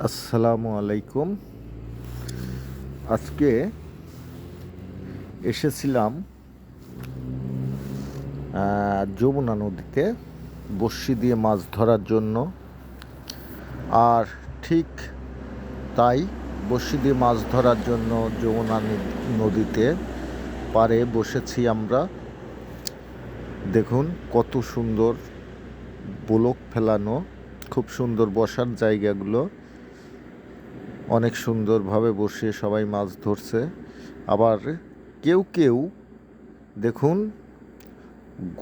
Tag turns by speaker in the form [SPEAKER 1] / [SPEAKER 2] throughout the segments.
[SPEAKER 1] আসসালামু আলাইকুম। আজকে এসেছিলাম যমুনা নদীতে বড়শি দিয়ে মাছ ধরার জন্য। আর ঠিক তাই, বড়শি দিয়ে মাছ ধরার জন্য যমুনা নদীতে পাড়ে বসেছি আমরা। দেখুন কত সুন্দর বোলক ফেলানো, খুব সুন্দর বসার জায়গাগুলো, অনেক সুন্দরভাবে বসে সবাই মাছ ধরছে। আবার কেউ কেউ দেখুন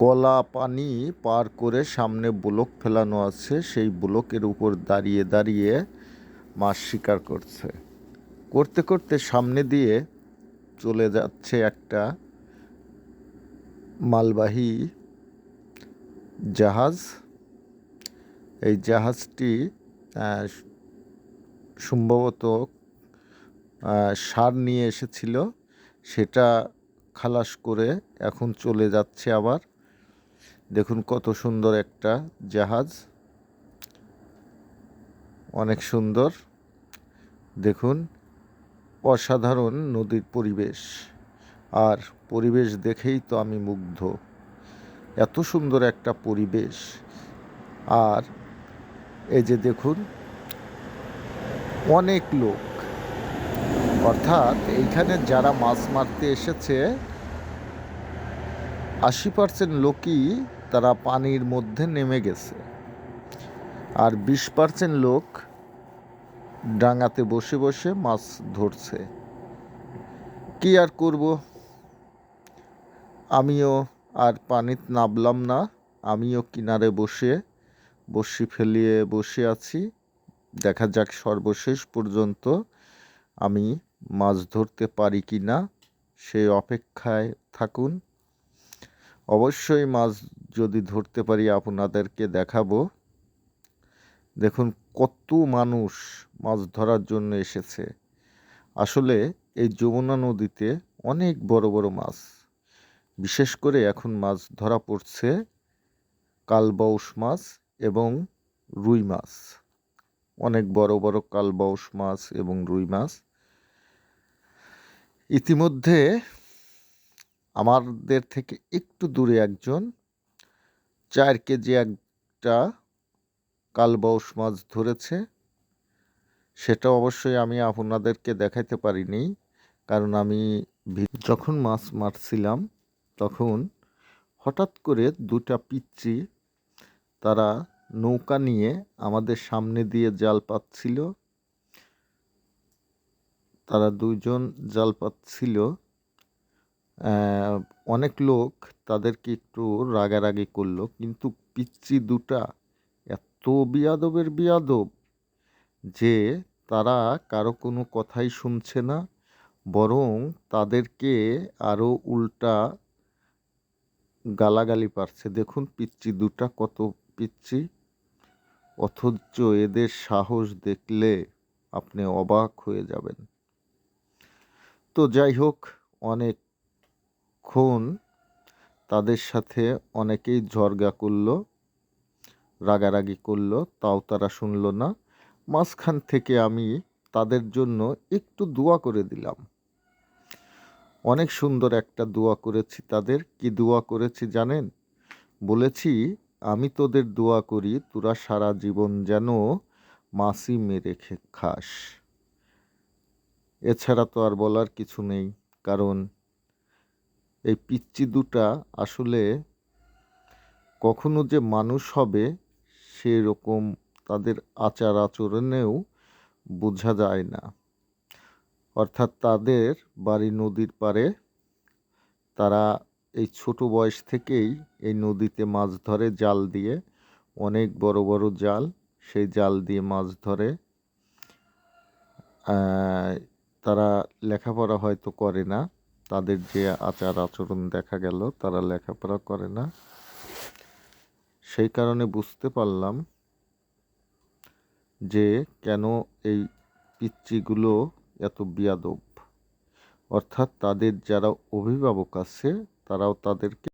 [SPEAKER 1] গলা পানি পার করে সামনে ব্লক ফেলানো আছে, সেই ব্লকের উপর দাঁড়িয়ে দাঁড়িয়ে মাছ শিকার করছে। করতে করতে সামনে দিয়ে চলে যাচ্ছে একটা মালবাহী জাহাজ। এই জাহাজটি সম্ভবত সার নিয়ে এসেছিল, সেটা খালাস করে এখন চলে যাচ্ছে আবার। দেখুন কত সুন্দর একটা জাহাজ, অনেক সুন্দর। দেখুন অসাধারণ নদীর পরিবেশ, আর পরিবেশ দেখেই তো আমি মুগ্ধ। এত সুন্দর একটা পরিবেশ। আর এই যে দেখুন অনেক লোক, অর্থাৎ এইখানে যারা মাছ মারতে এসেছে 80% লোকই তারা পানির মধ্যে নেমে গেছে, আর 20% লোক ডাঙাতে বসে বসে মাছ ধরছে। কি আর করব, আমিও আর পানিতে নামলাম না, আমিও কিনারে বসে বড়শি ফেলিয়ে বসে আছি। দেখা যাক সর্বশেষ পর্যন্ত আমি মাছ ধরতে পারি কি না, সেই অপেক্ষায় থাকুন। অবশ্যই মাছ যদি ধরতে পারি আপনাদেরকে দেখাবো। দেখুন কত মানুষ মাছ ধরার জন্য এসেছে। আসলে এই যমুনা নদীতে অনেক বড় বড় মাছ, বিশেষ করে এখন মাছ ধরা পড়ছে কালবাউস মাছ এবং রুই মাছ। অনেক বড় বড় কালবাউস মাছ এবং রুই মাছ। ইতিমধ্যে আমাদের থেকে একটু দূরে একজন 4 কেজি একটা কালবাউস মাছ ধরেছে। সেটা অবশ্যই আমি আপনাদেরকে দেখাতে পারিনি, কারণ আমি যখন মাছ মারছিলাম তখন হঠাৎ করে দুটা পিচ্চি তারা নৌকা নিয়ে আমাদের সামনে দিয়ে জাল পাতছিল। তারা দুইজন জাল পাতছিল। অনেক লোক তাদেরকে একটু রাগারাগি করলো, কিন্তু পিচ্চি দুটা এত বিয়াদবের বিয়াদব যে তারা কারো কোনো কথাই শুনছে না, বরং তাদেরকে আরও উল্টা গালাগালি পারছে। দেখুন পিচ্চি দুটা কত পিচ্চি, অথচ এদের সাহস দেখলে আপনি অবাক হয়ে যাবেন। তো যাই হোক, অনেকক্ষণ তাদের সাথে অনেকেই ঝগড়া করলো, রাগারাগি করলো, তাও তারা শুনলো না। মাঝখান থেকে আমি তাদের জন্য একটু দোয়া করে দিলাম। অনেক সুন্দর একটা দোয়া করেছি তাদের। কি দোয়া করেছি জানেন? বলেছি, আমি তোদের দোয়া করি তোরা সারা জীবন যেন মাছই মেরে খাস। এছাড়া তো আর বলার কিছু নেই, কারণ এই পিচ্চি দুটা আসলে কখনো যে মানুষ হবে সেরকম তাদের আচার আচরণেও বোঝা যায় না। অর্থাৎ তাদের বাড়ি নদীর পাড়ে, তারা এই ছোট বয়স থেকেই এই নদীতে মাছ ধরে জাল দিয়ে, অনেক বড় বড় জাল, সেই জাল দিয়ে মাছ ধরে। তারা লেখাপড়া হয়তো করে না, তাদের যে আচার আচরণ দেখা গেল তারা লেখাপড়া করে না। সেই কারণে বুঝতে পারলাম যে কেন এই পিচ্চিগুলো এত বিয়াদব। অর্থাৎ তাদের যারা অভিভাবক আছে তারাও তাদেরকে